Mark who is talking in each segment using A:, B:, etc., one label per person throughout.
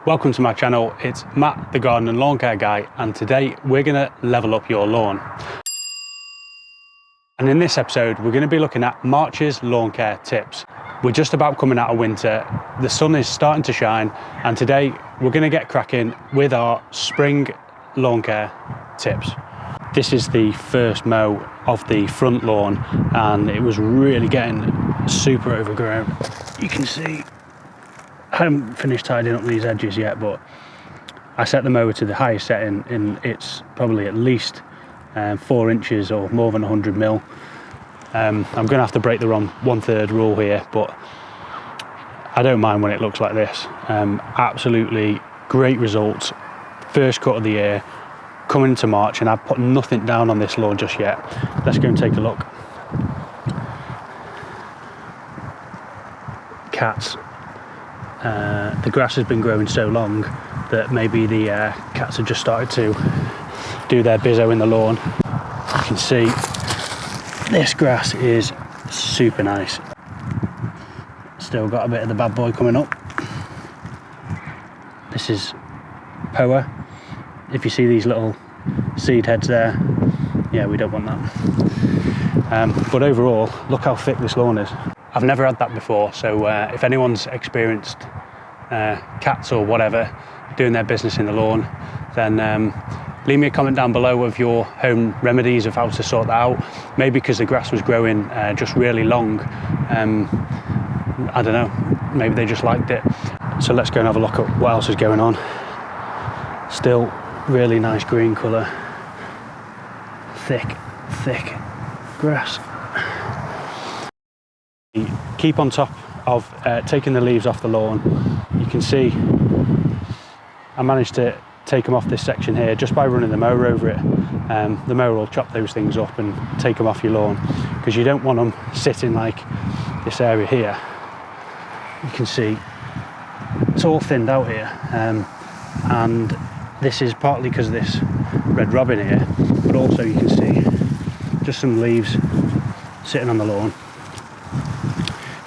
A: Welcome to my channel. It's Matt, the garden and lawn care guy, and today we're going to level up your lawn. And in this episode, we're going to be looking at March's lawn care tips. We're just about coming out of winter, the sun is starting to shine, and today we're going to get cracking with our spring lawn care tips. This is the first mow of the front lawn, and it was really getting super overgrown. You can see I haven't finished tidying up these edges yet, but I set the mower to the highest setting, and it's probably at least 4 inches or more than 100 mil. I'm going to have to break the 1/3 rule here, but I don't mind when it looks like this. Absolutely great results. First cut of the year, coming into March, and I've put nothing down on this lawn just yet. Let's go and take a look. Cats. The grass has been growing so long that maybe the cats have just started to do their bizzo in the lawn. You can see this grass is super nice. Still got a bit of the bad boy coming up. This is Poa. If you see these little seed heads there, yeah, we don't want that. But overall, look how thick this lawn is. I've never had that before, so if anyone's experienced cats or whatever doing their business in the lawn, then leave me a comment down below of your home remedies of how to sort that out. Maybe because the grass was growing just really long, I don't know, maybe they just liked it. So let's go and have a look at what else is going on. Still really nice green colour, thick grass. Keep on top of taking the leaves off the lawn. You can see I managed to take them off this section here just by running the mower over it. The mower will chop those things up and take them off your lawn, because you don't want them sitting like this area here. You can see it's all thinned out here, and this is partly because of this red robin here, but also you can see just some leaves sitting on the lawn.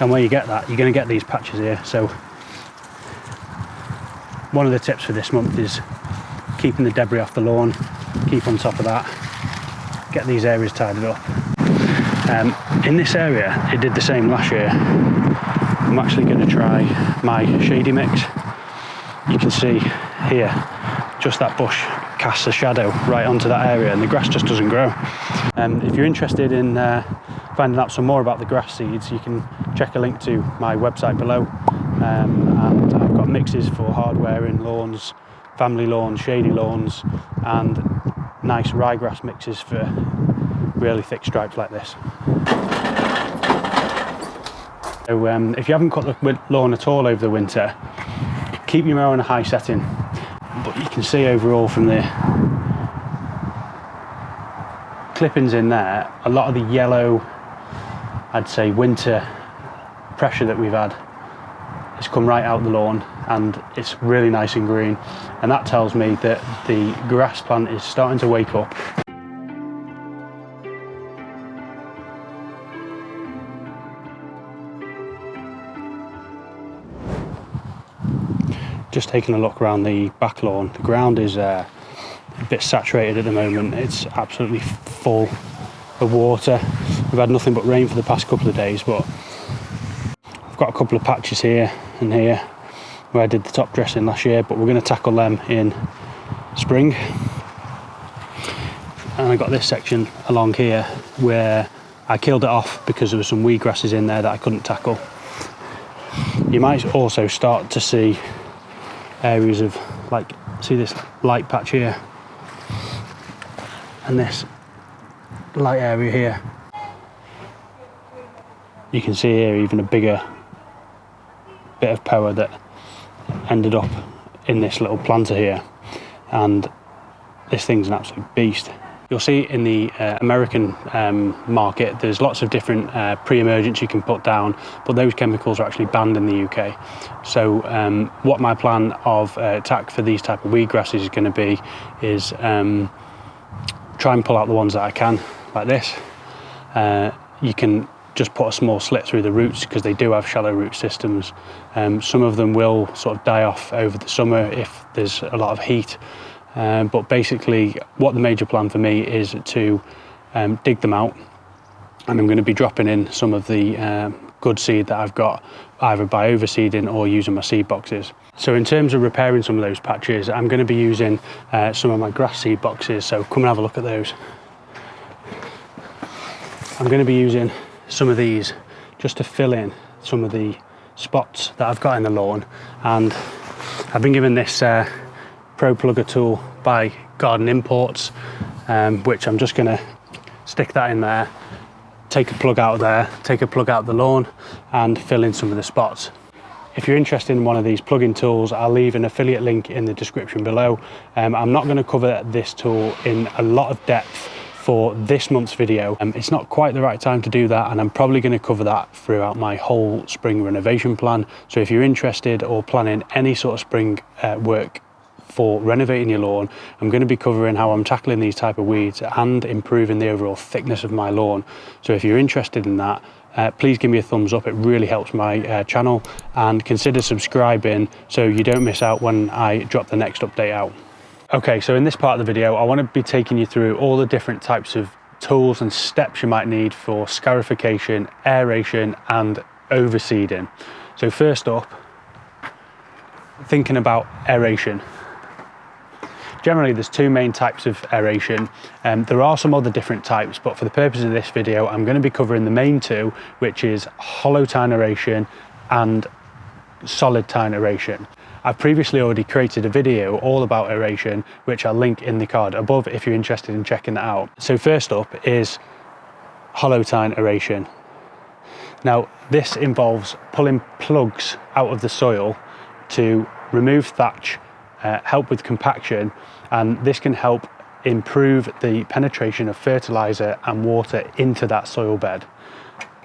A: And where you get that, you're going to get these patches here. So one of the tips for this month is keeping the debris off the lawn, keep on top of that, get these areas tidied up. In this area, it did the same last year. I'm actually going to try my shady mix. You can see here, just that bush casts a shadow right onto that area, and the grass just doesn't grow. If you're interested in finding out some more about the grass seeds, you can check a link to my website below, and I've got mixes for hardware in lawns, family lawns, shady lawns, and nice ryegrass mixes for really thick stripes like this. So if you haven't cut the lawn at all over the winter, keep your mower on a high setting, but you can see overall from the clippings in there, a lot of the yellow, I'd say winter pressure that we've had has come right out the lawn, and it's really nice and green, and that tells me that the grass plant is starting to wake up. Just taking a look around the back lawn, the ground is a bit saturated at the moment. It's absolutely full of water. We've had nothing but rain for the past couple of days, but I've got a couple of patches here and here where I did the top dressing last year, but we're going to tackle them in spring. And I got this section along here where I killed it off because there were some weed grasses in there that I couldn't tackle. You might also start to see areas of, like, see this light patch here and this light area here. You can see here even a bigger bit of power that ended up in this little planter here, and this thing's an absolute beast. You'll see in the American market there's lots of different pre-emergents you can put down, but those chemicals are actually banned in the UK. So what my plan of attack for these type of weed grasses is going to be is try and pull out the ones that I can, like this. You can just put a small slit through the roots because they do have shallow root systems. Some of them will sort of die off over the summer if there's a lot of heat. But basically what the major plan for me is to dig them out, and I'm going to be dropping in some of the good seed that I've got either by overseeding or using my seed boxes. So in terms of repairing some of those patches, I'm going to be using some of my grass seed boxes, so come and have a look at those. I'm going to be using some of these just to fill in some of the spots that I've got in the lawn, and I've been given this Pro Plugger tool by Garden Imports, which I'm just going to stick that in there, take a plug out of there, take a plug out of the lawn and fill in some of the spots. If you're interested in one of these plug-in tools, I'll leave an affiliate link in the description below. I'm not going to cover this tool in a lot of depth for this month's video. It's not quite the right time to do that, and I'm probably going to cover that throughout my whole spring renovation plan. So if you're interested or planning any sort of spring work for renovating your lawn, I'm going to be covering how I'm tackling these type of weeds and improving the overall thickness of my lawn. So if you're interested in that, please give me a thumbs up. It really helps my channel, and consider subscribing so you don't miss out when I drop the next update out. Okay, so in this part of the video, I want to be taking you through all the different types of tools and steps you might need for scarification, aeration and overseeding. So first up, thinking about aeration. Generally, there's two main types of aeration. There are some other different types, but for the purpose of this video, I'm going to be covering the main two, which is hollow tine aeration and solid tine aeration. I've previously already created a video all about aeration, which I'll link in the card above if you're interested in checking that out. So first up is hollow tine aeration. Now, this involves pulling plugs out of the soil to remove thatch, help with compaction, and this can help improve the penetration of fertiliser and water into that soil bed.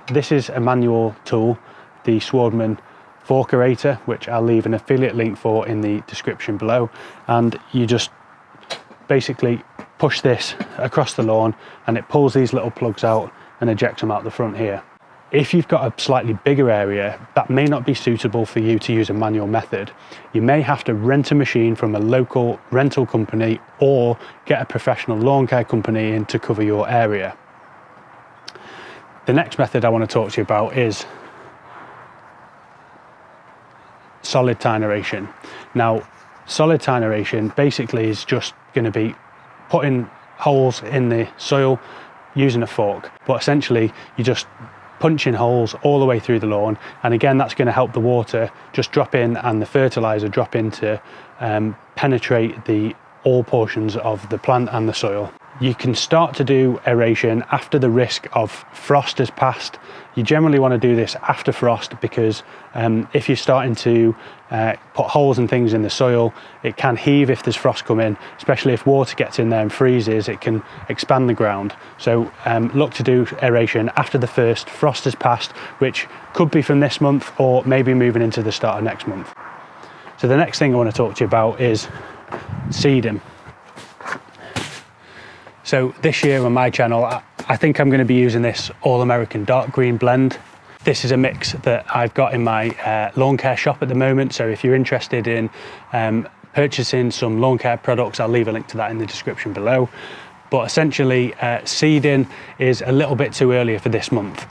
A: This is a manual tool, the Swardman fork aerator, which I'll leave an affiliate link for in the description below, and you just basically push this across the lawn and it pulls these little plugs out and ejects them out the front here. If you've got a slightly bigger area, that may not be suitable for you to use a manual method. You may have to rent a machine from a local rental company or get a professional lawn care company in to cover your area. The next method I want to talk to you about is solid tine aeration. Now, solid tine aeration basically is just going to be putting holes in the soil using a fork, but essentially you just punching holes all the way through the lawn, and again that's going to help the water just drop in and the fertilizer drop in to penetrate all portions of the plant and the soil. You can start to do aeration after the risk of frost has passed. You generally want to do this after frost because if you're starting to put holes and things in the soil, it can heave if there's frost coming, especially if water gets in there and freezes, it can expand the ground. So look to do aeration after the first frost has passed, which could be from this month or maybe moving into the start of next month. So the next thing I want to talk to you about is seeding. So this year on my channel, I think I'm going to be using this All American Dark Green blend. This is a mix that I've got in my lawn care shop at the moment. So if you're interested in purchasing some lawn care products, I'll leave a link to that in the description below. But essentially, seeding is a little bit too early for this month.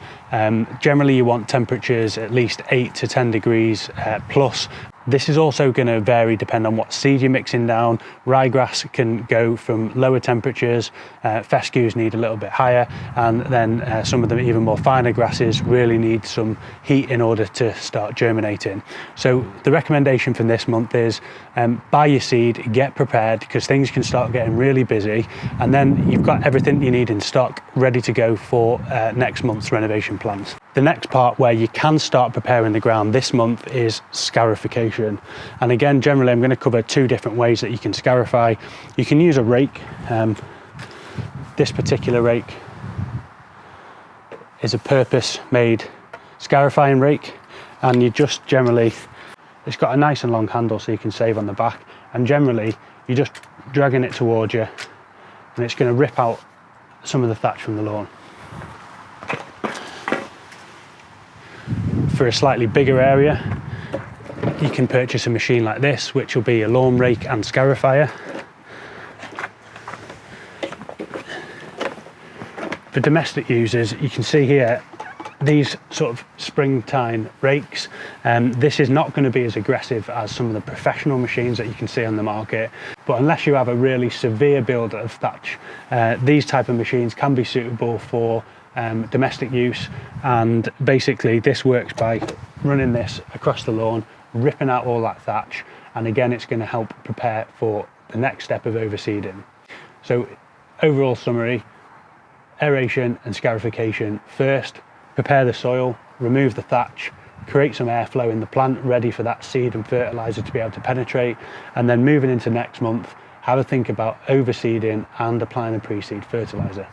A: Generally, you want temperatures at least 8 to 10 degrees plus. This is also going to vary depending on what seed you're mixing down. Ryegrass can go from lower temperatures, fescues need a little bit higher, and then some of the even more finer grasses really need some heat in order to start germinating. So the recommendation for this month is buy your seed, get prepared, because things can start getting really busy, and then you've got everything you need in stock ready to go for next month's renovation plans. The next part where you can start preparing the ground this month is scarification. And again, generally I'm going to cover two different ways that you can scarify. You can use a rake. This particular rake is a purpose-made scarifying rake, and you just generally, it's got a nice and long handle so you can save on the back, and generally you're just dragging it towards you and it's going to rip out some of the thatch from the lawn. for a slightly bigger area, you can purchase a machine like this, which will be a lawn rake and scarifier. For domestic users, you can see here these sort of springtime rakes. This is not going to be as aggressive as some of the professional machines that you can see on the market, but unless you have a really severe build of thatch, these type of machines can be suitable for domestic use. And basically this works by running this across the lawn, ripping out all that thatch, and again it's going to help prepare for the next step of overseeding. So overall summary: aeration and scarification first. Prepare the soil, remove the thatch, create some airflow in the plant ready for that seed and fertiliser to be able to penetrate, and then moving into next month, have a think about overseeding and applying a pre-seed fertiliser.